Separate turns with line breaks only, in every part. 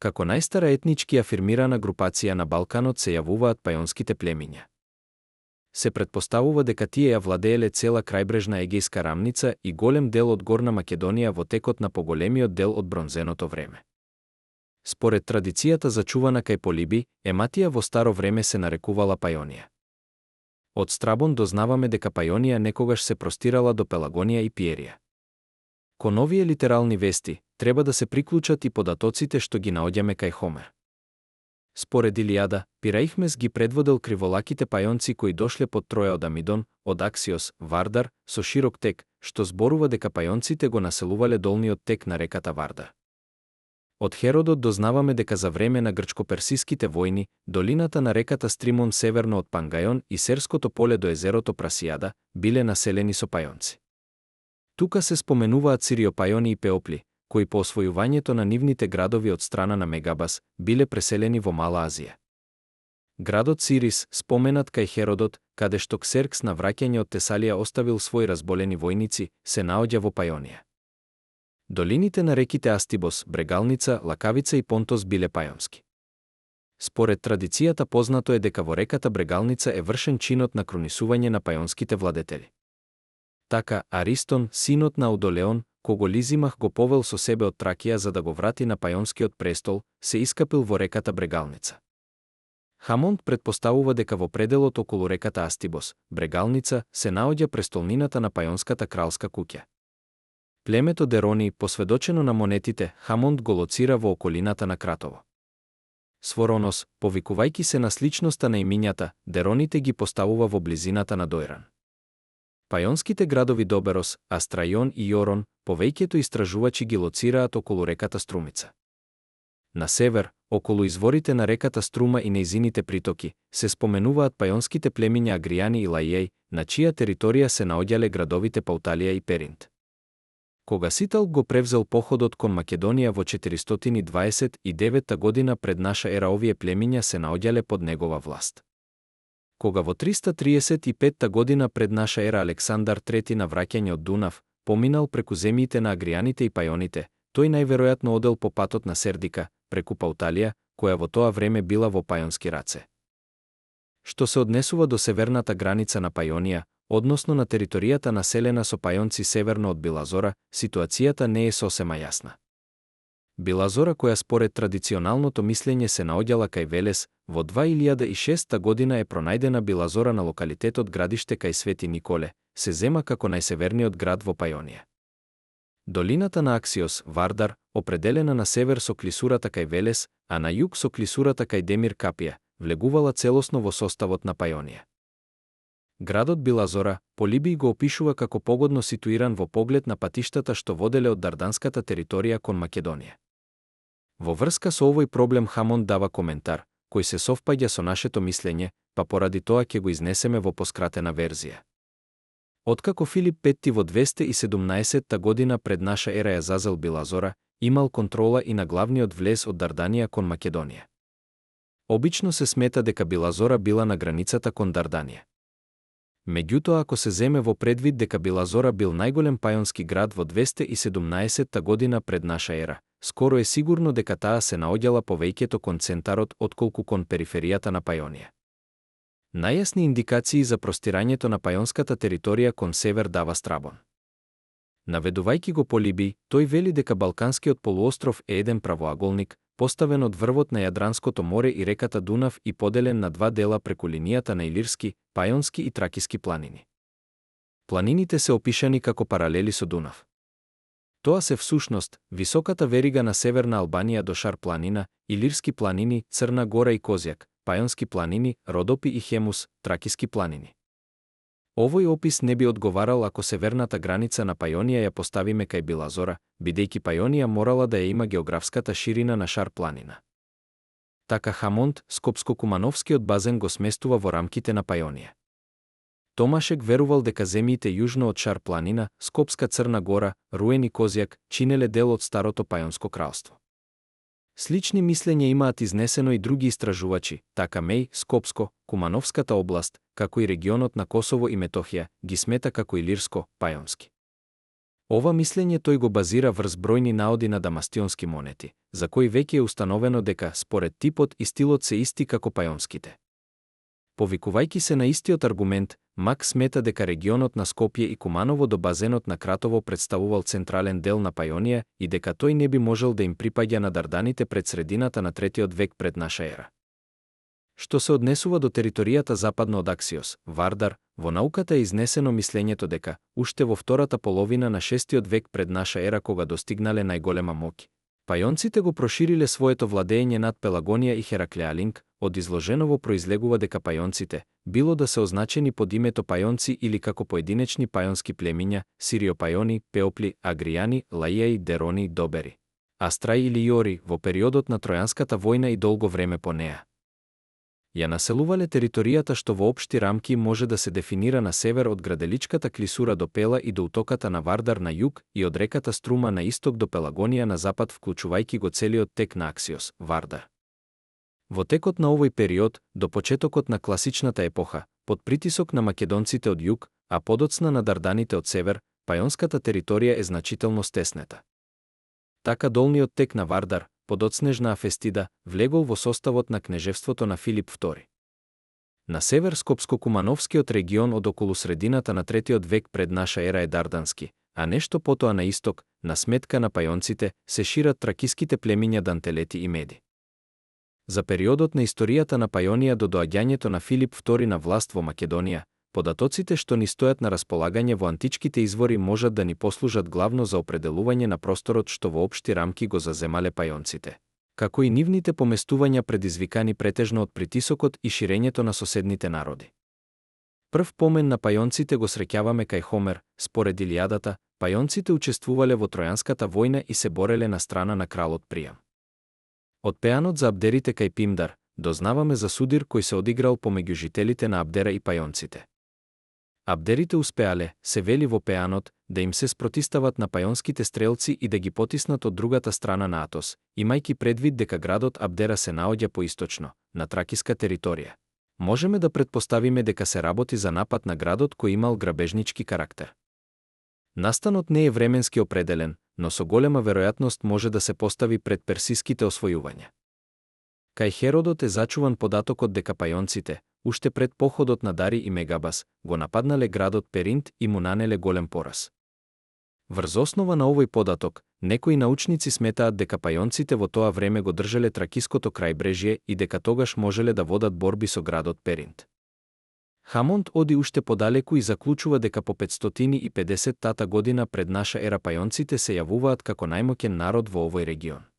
Како најстара етнички афирмирана групација на Балканот се јавуваат пајонските племиња. Се претпоставува дека тие ја владееле цела крајбрежна Егејска рамница и голем дел од Горна Македонија во текот на поголемиот дел од бронзеното време. Според традицијата зачувана кај Полиби, Ематија во старо време се нарекувала Пајонија. Од Страбон дознаваме дека Пајонија некогаш се простирала до Пелагонија и Пиерија. Кон овие литерални вести, треба да се приклучат и податоците што ги наоѓаме кај Хомер. Според Илијада, Пираихмес ги предводел криволаките пајонци кои дошле под Троја од Амидон, од Аксиос, Вардар, со широк тек, што зборува дека пајонците го населувале долниот тек на реката Вардар. Од Херодот дознаваме дека за време на грчко-персиските војни, долината на реката Стримон северно од Пангајон и Серското поле до езерото Прасијада биле населени со пајонци. Тука се споменуваат Сириопајони и Пеопли, кои по освојувањето на нивните градови од страна на Мегабас биле преселени во Мала Азија. Градот Сирис, споменат кај Херодот, каде што Ксеркс на враќање од Тесалија оставил своји разболени војници, се наоѓа во Пајонија. Долините на реките Астибос, Брегалница, Лакавица и Понтос биле пајонски. Според традицијата познато е дека во реката Брегалница е вршен чинот на кронисување на пајонските владетели. Така, Аристон, синот на Аудолеон, кого Лизимах го повел со себе од Тракија за да го врати на пајонскиот престол, се искапил во реката Брегалница. Хамонд предпоставува дека во пределот околу реката Астибос, Брегалница, се наоѓа престолнината на пајонската кралска куќа. Племето Дерони, посведочено на монетите, Хамонд го лоцира во околината на Кратово. Своронос, повикувајќи се на сличноста на имињата, Дероните ги поставува во близината на Дојран. Пајонските градови Доберос, Астрајон и Јорон, повеќето истражувачи ги лоцираат околу реката Струмица. На север, околу изворите на реката Струма и нејзините притоки, се споменуваат пајонските племиња Агријани и Лајеј, на чија територија се наоѓале градовите Пауталија и Перинт. Кога Ситал го превзел походот кон Македонија во 429 година пред наша ера, овие племиња се наоѓале под негова власт. Кога во 335 година пред наша ера Александар III на враќање од Дунав, поминал преку земјите на Агријаните и Пајоните, тој најверојатно одел по патот на Сердика, преку Пауталија, која во тоа време била во пајонски раце. Што се однесува до северната граница на Пајонија, односно на територијата населена со пајонци северно од Билазора, ситуацијата не е сосема јасна. Билазора, која според традиционалното мислење се наоѓала кај Велес, во 2006 година е пронајдена Билазора на локалитетот градиште кај Свети Николе, се зема како најсеверниот град во Пајонија. Долината на Аксиос, Вардар, определена на север со клисурата кај Велес, а на југ со клисурата кај Демир Капија, влегувала целосно во составот на Пајонија. Градот Билазора, Полибий го опишува како погодно ситуиран во поглед на патиштата што воделе од дарданската територија кон Македонија. Во врска со овој проблем Хамонд дава коментар, кој се совпаѓа со нашето мислење, па поради тоа ќе го изнесеме во поскратена верзија. Откако Филип V во 217 година пред наша ера ја зазел Билазора, имал контрола и на главниот влез од Дарданија кон Македонија. Обично се смета дека Билазора била на границата кон Дарданија. Меѓутоа, ако се земе во предвид дека Билазора бил најголем пајонски град во 217 година пред наша ера, скоро е сигурно дека таа се наоѓала повеќето кон центарот отколку кон периферијата на Пајонија. Најјасни индикации за простирањето на пајонската територија кон север дава Страбон. Наведувајќи го Полибий, тој вели дека Балканскиот полуостров е еден правоаголник, поставен од врвот на Јадранското море и реката Дунав и поделен на два дела преку линијата на Илирски, Пајонски и Тракиски планини. Планините се опишани како паралели со Дунав. Тоа се всушност високата верига на северна Албанија до Шар планина, Илирски планини, Црна гора и Козјак, Пајонски планини, Родопи и Хемус, Тракиски планини. Овој опис не би одговарал ако северната граница на Пајонија ја поставиме кај Билазора, бидејќи Пајонија морала да ја има географската ширина на Шар планина. Така Хамонд, Скопско-Кумановскиот базен го сместува во рамките на Пајонија. Томашек верувал дека земјите јужно од Шар планина, Скопска Црна гора, Руен и Козјак, чинеле дел од старото Пајонско кралство. Слични мислења имаат изнесено и други истражувачи, така Меј, Скопско, Кумановската област, како и регионот на Косово и Метохија, ги смета како Илирско, Пајонски. Ова мислење тој го базира врз бројни наоди на дамастионски монети, за кои веќе е установено дека според типот и стилот се исти како пајонските. Повикувајќи се на истиот аргумент, Мак смета дека регионот на Скопје и Куманово до базенот на Кратово представувал централен дел на Пајонија и дека тој не би можел да им припаѓа на Дарданите пред средината на 3 век пред наша ера. Што се однесува до територијата западно од Аксиос, Вардар, во науката е изнесено мислењето дека, уште во втората половина на 6 век пред наша ера кога достигнале најголема моќ, пајонците го прошириле своето владење над Пелагонија и Хераклеалинг. Од изложеново произлегува дека пајонците, било да се означени под името пајонци или како поединечни пајонски племиња, сириопајони, пеопли, агријани, лајаи, дерони, добери, астраи или јори, во периодот на Тројанската војна и долго време по неа ја населувале територијата што во општи рамки може да се дефинира на север од граделичката клисура до Пела и до утоката на Вардар на југ и од реката Струма на исток до Пелагонија на запад, вклучувајќи го целиот тек на Аксиос, Вардар. Во текот на овој период, до почетокот на класичната епоха, под притисок на македонците од југ, а подоцна на Дарданите од север, пајонската територија е значително стеснета. Така долниот тек на Вардар, подоцнежна Афестида, влегол во составот на кнежевството на Филип II. На север Скопско-Кумановскиот регион од околу средината на 3 век пред наша ера е дардански, а нешто потоа на исток, на сметка на пајонците, се шират тракиските племиња Дантелети и Меди. За периодот на историјата на Пајонија до доаѓањето на Филип II на власт во Македонија, податоците што ни стојат на располагање во античките извори можат да ни послужат главно за определување на просторот што во општи рамки го заземале пајонците, како и нивните поместувања предизвикани претежно од притисокот и ширењето на соседните народи. Прв помен на пајонците го среќаваме кај Хомер. Според Илијадата, пајонците учествувале во Тројанската војна и се бореле на страна на кралот Приам. Од пеанот за абдерите кај Пимдар, дознаваме за судир кој се одиграл помеѓу жителите на Абдера и пајонците. Абдерите успеале, се вели во пеанот, да им се спротистават на пајонските стрелци и да ги потиснат од другата страна на Атос, имајќи предвид дека градот Абдера се наоѓа поисточно, на тракиска територија. Можеме да претпоставиме дека се работи за напад на градот кој имал грабежнички карактер. Настанот не е временски определен, но со голема веројатност може да се постави пред персиските освојувања. Кај Херодот е зачуван податокот дека пајонците, уште пред походот на Дари и Мегабас, го нападнале градот Перинт и му нанеле голем пораз. Врз основа на овој податок, некои научници сметаат дека пајонците во тоа време го држеле тракиското крајбрежје и дека тогаш можеле да водат борби со градот Перинт. Хамонд оди уште подалеку и заклучува дека по 550 година пред наша ера пајонците се јавуваат како најмоќен народ во овој регион.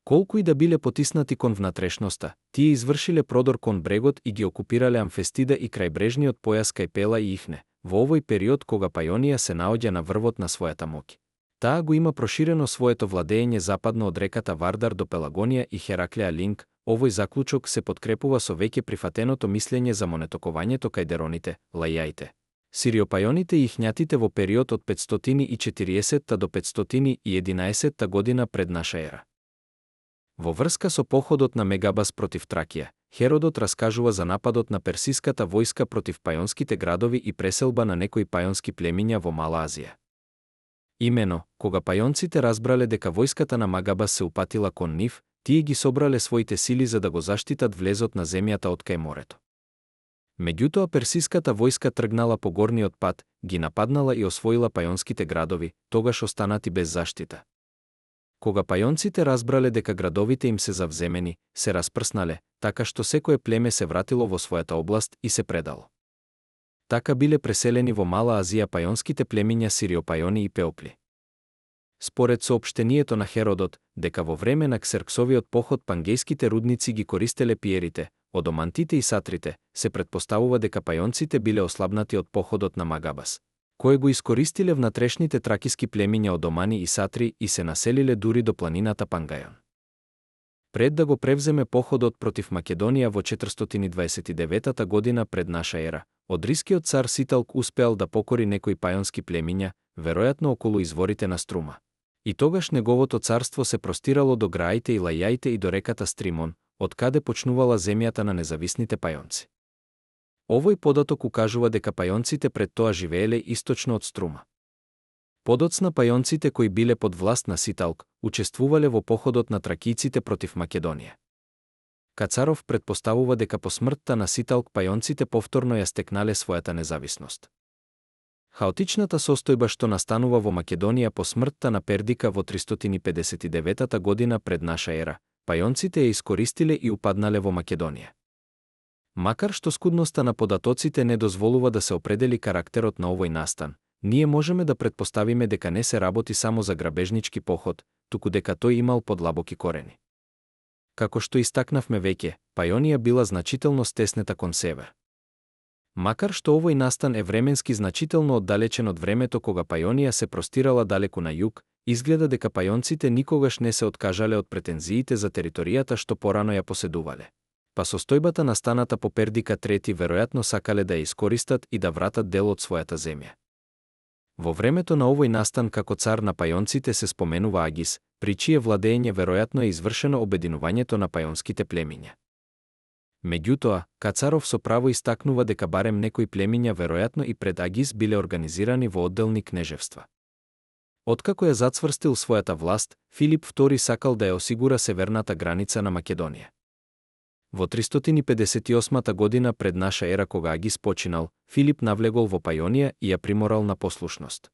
Колку и да биле потиснати кон внатрешноста, тие извршиле продор кон брегот и ги окупирале Амфестида и крајбрежниот појас кај Пела и Ихне, во овој период кога Пајонија се наоѓа на врвот на својата моќ. Таа го има проширено своето владење западно од реката Вардар до Пелагонија и Хераклеалинг. Овој заклучок се подкрепува со веќе прифатеното мислење за монетокувањето кај дероните, лајаите, сириопајоните и ихњатите во период од 540 до 511 година пред наша ера. Во врска со походот на Мегабас против Тракија, Херодот раскажува за нападот на персиската војска против пајонските градови и преселба на некои пајонски племиња во Мала Азија. Имено, кога пајонците разбрале дека војската на Магабас се упатила кон нив, тие ги собрале своите сили за да го заштитат влезот на земјата од кај морето. Меѓутоа персиската војска тргнала по горниот пат, ги нападнала и освоила пајонските градови, тогаш останати без заштита. Кога пајонците разбрале дека градовите им се завземени, се распрснале, така што секое племе се вратило во својата област и се предало. Така биле преселени во Мала Азија пајонските племиња сириопајони и пеопли. Според соопштението на Херодот, дека во време на Ксерксовиот поход пангејските рудници ги користеле пиерите, одомантите и сатрите, се претпоставува дека пајонците биле ослабнати од походот на Магабас, кој го искористиле внатрешните тракиски племиња одомани и сатри и се населиле дури до планината Пангајон. Пред да го превземе походот против Македонија во 429 година пред наша ера, одрискиот цар Ситалк успеал да покори некои пајонски племиња, веројатно околу изворите на Струма. И тогаш неговото царство се простирало до Граите и Лајаите и до реката Стримон, од каде почнувала земјата на независните пајонци. Овој податок укажува дека пајонците пред тоа живееле источно од Струма. Подоцна пајонците кои биле под власт на Ситалк, учествувале во походот на тракијците против Македонија. Кацаров предпоставува дека по смртта на Ситалк пајонците повторно ја стекнале својата независност. Хаотичната состојба што настанува во Македонија по смртта на Пердика во 359 година пред наша ера, пајонците ја искористиле и упаднале во Македонија. Макар што скудноста на податоците не дозволува да се определи карактерот на овој настан, ние можеме да претпоставиме дека не се работи само за грабежнички поход, туку дека тој имал подлабоки корени. Како што истакнавме веќе, Пајонија била значително стеснета кон север. Макар што овој настан е временски значително оддалечен од времето кога Пајонија се простирала далеку на југ, изгледа дека пајонците никогаш не се откажале од претензиите за територијата што порано ја поседувале. Па состојбата настаната по Пердика III веројатно сакале да ја искористат и да вратат дел од својата земја. Во времето на овој настан како цар на пајонците се споменува Агис, при чие владење веројатно е извршено обединувањето на пајонските племиња. Меѓутоа, Кацаров со право истакнува дека барем некои племиња веројатно и пред Агис биле организирани во одделни кнежевства. Откако ја зацврстил својата власт, Филип II сакал да ја осигура северната граница на Македонија. Во 358 година пред наша ера кога Агис починал, Филип навлегол во Пајонија и ја приморал на послушност.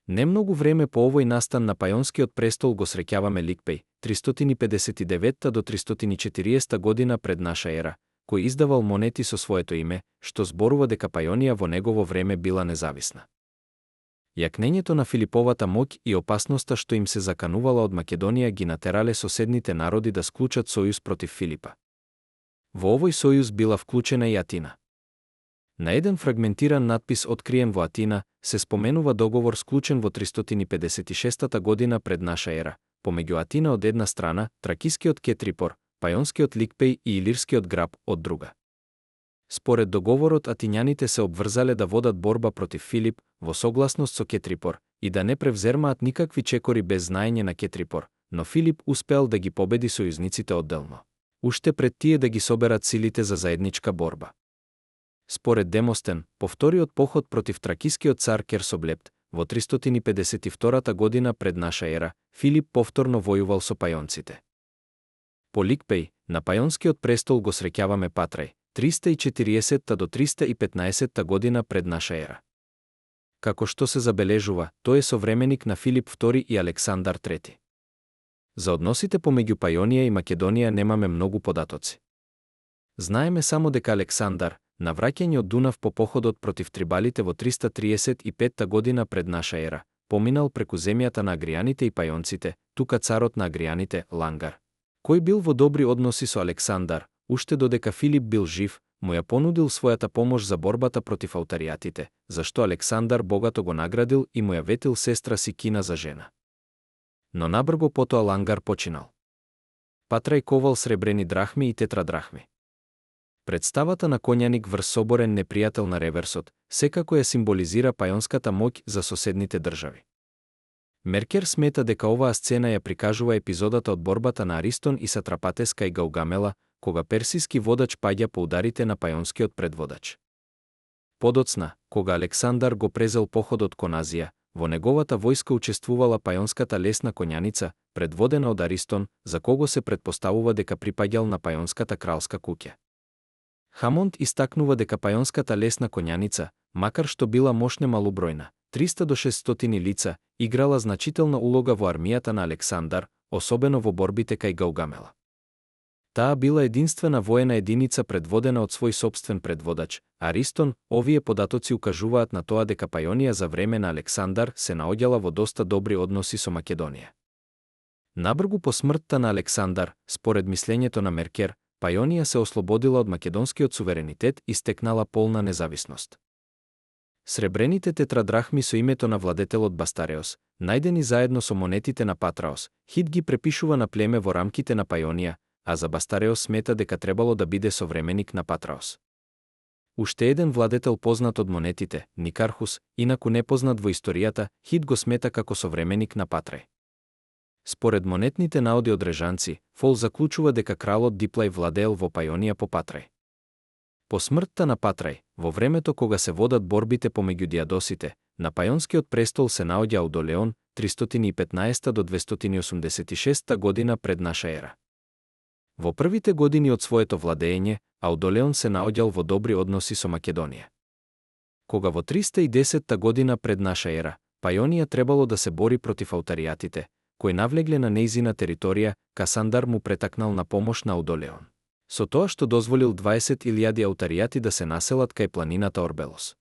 Немногу време по овој настан на Пајонскиот престол го среќаваме Ликпеј, 359 до 340 година пред наша ера, кој издавал монети со своето име, што зборува дека Пајонија во негово време била независна. Јакнењето на Филиповата моќ и опасноста што им се заканувала од Македонија ги натерале соседните народи да склучат сојуз против Филипа. Во овој сојуз била вклучена и Атина. На еден фрагментиран надпис откриен во Атина се споменува договор склучен во 356 година пред наша ера, помеѓу Атина од една страна, тракискиот Кетрипор, пајонскиот Ликпеј и илирскиот Граб од друга. Според договорот атињаните се обврзале да водат борба против Филип во согласност со Кетрипор и да не превземаат никакви чекори без знаење на Кетрипор, но Филип успеал да ги победи сојузниците одделно, уште пред тие да ги соберат силите за заедничка борба. Според Демостен, по вториот поход против тракискиот цар Керсоблепт, во 352 година пред наша ера, Филип повторно војувал со пајонците. По Ликпеј, на пајонскиот престол го среќаваме Патрај, 340 до 315 година пред наша ера. Како што се забележува, тој е современик на Филип II и Александар III. За односите помеѓу Пајонија и Македонија немаме многу податоци. Знаеме само дека Александар, на враќање од Дунав по походот против трибалите во 335 година пред наша ера, поминал преку земјата на агријаните и пајонците, тука царот на агријаните, Лангар, кој бил во добри односи со Александар, уште додека Филип бил жив, му ја понудил својата помош за борбата против аутаријатите, зашто Александар богато го наградил и му ја ветил сестра си Кина за жена. Но набрзо потоа Лангар починал. Патрај ковал сребрени драхми и тетрадрахми. Представата на коњаник врз соборен непријател на реверсот секако ја символизира пајонската моќ за соседните држави. Меркер смета дека оваа сцена ја прикажува епизодата од борбата на Аристон и Сатрапатес кај Гаугамела, кога персиски водач паѓа по ударите на пајонскиот предводач. Подоцна, кога Александар го презел походот кон Азија, во неговата војска учествувала пајонската лесна коњаница, предводена од Аристон, за кого се предпоставува дека припаѓал на пајонската кралска куќа. Хамонд истакнува дека пајонската лесна коњаница, макар што била мошне малобројна, 300 до 600 лица, играла значителна улога во армијата на Александар, особено во борбите кај Гаугамела. Таа била единствена воена единица предводена од свој собствен предводач, Аристон. Овие податоци укажуваат на тоа дека Пајонија за време на Александар се наоѓала во доста добри односи со Македонија. Набрзо по смртта на Александар, според мислењето на Меркер, Пајонија се ослободила од македонскиот суверенитет и стекнала полна независност. Сребрените тетрадрахми со името на владетелот Бастареос, најдени заедно со монетите на Патраос, Хит ги препишува на племе во рамките на Пајонија, а за Бастареос смета дека требало да биде современик на Патраос. Уште еден владетел познат од монетите, Никархус, инаку непознат во историјата, Хит го смета како современик на Патрај. Според монетните наоди од Режанци, Фол заклучува дека кралот Диплај владеел во Пајонија по Патрај. По смртта на Патрај, во времето кога се водат борбите помеѓу дијадосите, на пајонскиот престол се наоѓа Аудолеон 315 до 286 година пред наша ера. Во првите години од своето владење, Аудолеон се наоѓал во добри односи со Македонија. Кога во 310 година пред наша ера, Пајонија требало да се бори против аутаријатите, кои навлегле на нејзина територија, Касандар му претакнал на помош на Аудолеон, со тоа што дозволил 20.000 аутаријати да се населат кај планината Орбелос.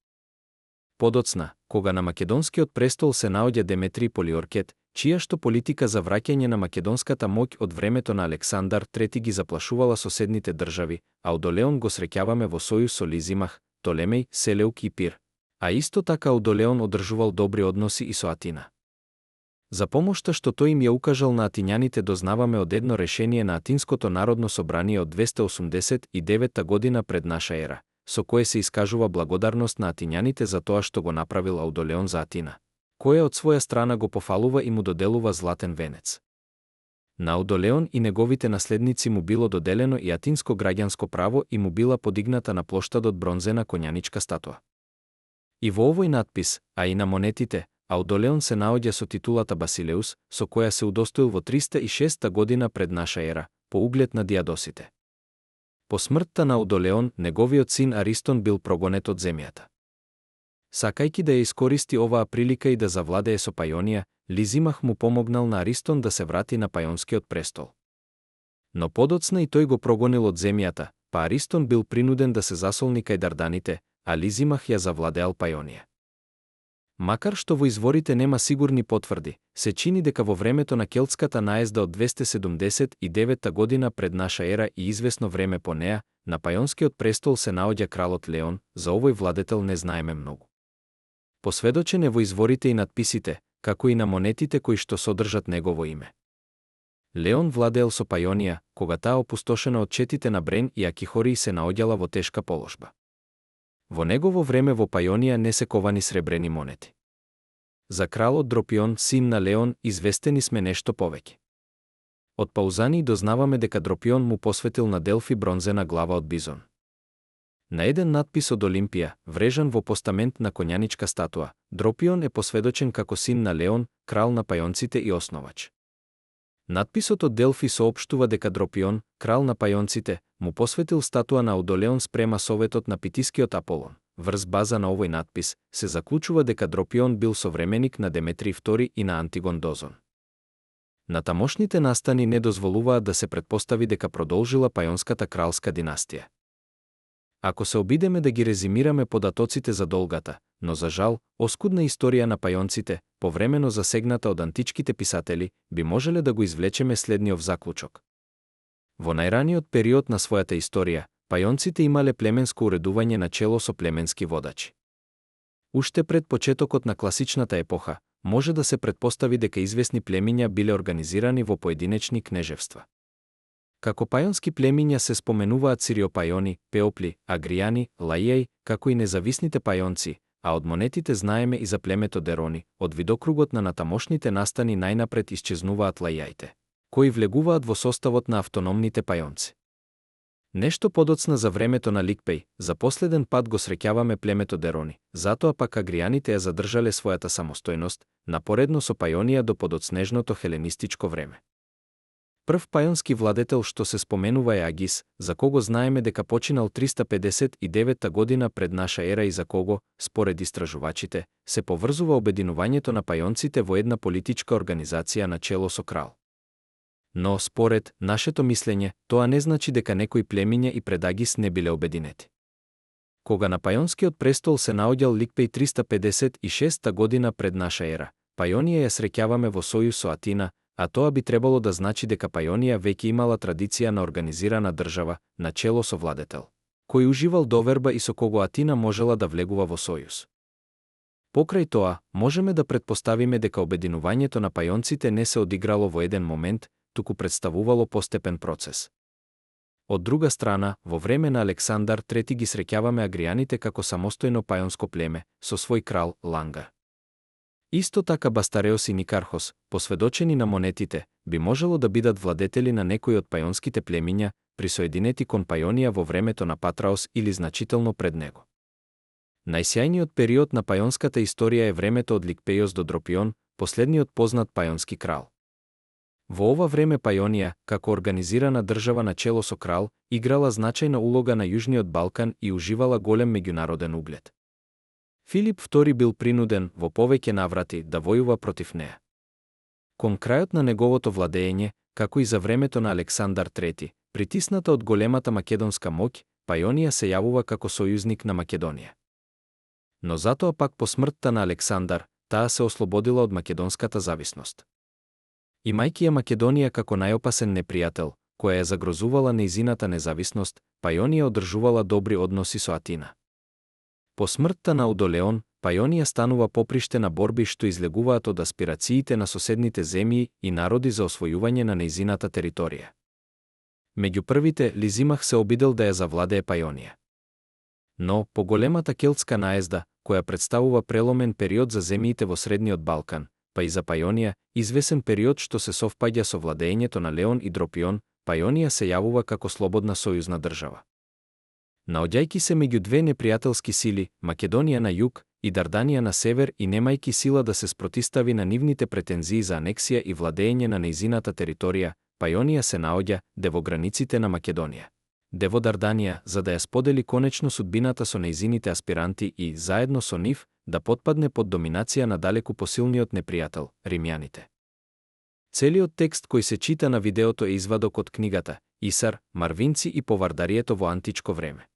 Подоцна, кога на македонскиот престол се наоѓа Деметри Полиоркет, чијашто политика за враќање на македонската моќ од времето на Александар III ги заплашувала соседните држави, Аудолеон го среќаваме во сојуз со Лизимах, Толемеј, Селеук и Пир, а исто така Аудолеон одржувал добри односи и со Атина. За помошта што тој им ја укажал на атињаните дознаваме од едно решение на Атинското народно собрание од 289 година пред наша ера, со кое се искажува благодарност на атињаните за тоа што го направил Аудолеон за Атина, која од своја страна го пофалува и му доделува златен венец. На Аудолеон и неговите наследници му било доделено и атинско граѓанско право и му била подигната на плоштадот бронзена конјаничка статуа. И во овој надпис, а и на монетите, Аудолеон се наоѓа со титулата Басилеус, со која се удостоил во 306 година пред наша ера, по углед на диадосите. По смртта на Аудолеон, неговиот син Аристон бил прогонет од земјата. Сакајќи да ја искористи оваа прилика и да завладее со Пајонија, Лизимах му помогнал на Аристон да се врати на пајонскиот престол. Но подоцна и тој го прогонил од земјата, па Аристон бил принуден да се засолни кај Дарданите, а Лизимах ја завладеал Пајонија. Макар што во изворите нема сигурни потврди, се чини дека во времето на келтската наезда од 279 година пред наша ера и известно време по неа, на пајонскиот престол се наоѓа кралот Леон, за овој владетел не знаеме многу. Посведочен е во изворите и надписите, како и на монетите кои што содржат негово име. Леон владеел со Пајонија, кога таа опустошена од четите на Брен и Акихори се наоѓала во тешка положба. Во негово време во Пајонија не се ковани сребрени монети. За кралот Дропион, син на Леон, известени сме нешто повеќе. Од Паузани дознаваме дека Дропион му посветил на Делфи бронзена глава од бизон. На еден надпис од Олимпија, врежан во постамент на конјаничка статуа, Дропион е посведочен како син на Леон, крал на пајонците и основач. Надписот од Делфи соопштува дека Дропион, крал на пајонците, му посветил статуа на Аудолеон спрема советот на питискиот Аполон. Врз база на овој надпис, се заклучува дека Дропион бил современик на Деметри II и на Антигон Дозон. На тамошните настани не дозволуваат да се претпостави дека продолжила пајонската кралска династија. Ако се обидеме да ги резимираме податоците за долгата, но за жал, оскудна историја на пајонците, повремено засегната од античките писатели, би можеле да го извлечеме следниот заклучок. Во најраниот период на својата историја, пајонците имале племенско уредување на чело со племенски водачи. Уште пред почетокот на класичната епоха, може да се претпостави дека известни племиња биле организирани во поединечни кнежевства. Како пајонски племиња се споменуваат Сириопајони, Пеопли, Агријани, Лаијај, како и независните пајонци, а од монетите знаеме и за племето Дерони. Од видокругот на натамошните настани најнапред исчезнуваат лаијаите, кои влегуваат во составот на автономните пајонци. Нешто подоцна за времето на Ликпеј, за последен пат го среќаваме племето Дерони, затоа пак агријаните ја задржале својата самостојност, напоредно со Пајонија до подоцнежното хеленистичко време. Прв пајонски владетел што се споменува е Агис, за кого знаеме дека починал 359 година пред наша ера и за кого, според истражувачите, се поврзува обединувањето на пајонците во една политичка организација на чело со крал. Но, според нашето мислење, тоа не значи дека некои племиња и пред Агис не биле обединети. Кога на пајонскиот престол се наоѓал Ликпеј 356 година пред наша ера, Пајонија ја среќаваме во сојуз со Атина, а тоа би требало да значи дека Пајонија веќе имала традиција на организирана држава, на чело со владетел, кој уживал доверба и со кого Атина можела да влегува во сојуз. Покрај тоа, можеме да претпоставиме дека обединувањето на пајонците не се одиграло во еден момент, туку представувало постепен процес. Од друга страна, во време на Александар III ги среќаваме агријаните како самостојно пајонско племе, со свој крал Ланга. Исто така Бастареос и Никархос, посведочени на монетите, би можело да бидат владетели на некои од пајонските племиња, присоединети кон Пајонија во времето на Патраос или значително пред него. Најсјајниот период на пајонската историја е времето од Ликпејос до Дропион, последниот познат пајонски крал. Во ова време Пајонија, како организирана држава на чело со крал, играла значајна улога на Јужниот Балкан и уживала голем меѓународен углед. Филип II бил принуден во повеќе наврати да војува против неа. Кон крајот на неговото владење, како и за времето на Александар III, притисната од големата македонска моќ, Пајонија се јавува како сојузник на Македонија. Но затоа пак по смртта на Александар, таа се ослободила од македонската зависност. Имајќи ја Македонија како најопасен непријател, која ја загрозувала нејзината независност, Пајонија одржувала добри односи со Атина. По смртта на Удолеон, Пајонија станува поприште на борби што излегуваат од аспирациите на соседните земји и народи за освојување на нејзината територија. Меѓу првите, Лизимах се обидел да ја завладее Пајонија. Но, по големата келтска наезда, која представува преломен период за земјите во Средниот Балкан, па и за Пајонија, извесен период што се совпаѓа со владењето на Леон и Дропион, Пајонија се јавува како слободна сојузна држава. Наоѓајќи се меѓу две непријателски сили, Македонија на југ и Дарданија на север и немајќи сила да се спротистави на нивните претензии за анексија и владење на нејзината територија, Пајонија се наоѓа де во границите на Македонија, де во Дарданија, за да ја сподели конечно судбината со нејзините аспиранти и, заедно со нив, да потпадне под доминација на далеку посилниот непријател, римјаните. Целиот текст кој се чита на видеото е извадок од книгата Исар, Марвинци и повардарието во античко време.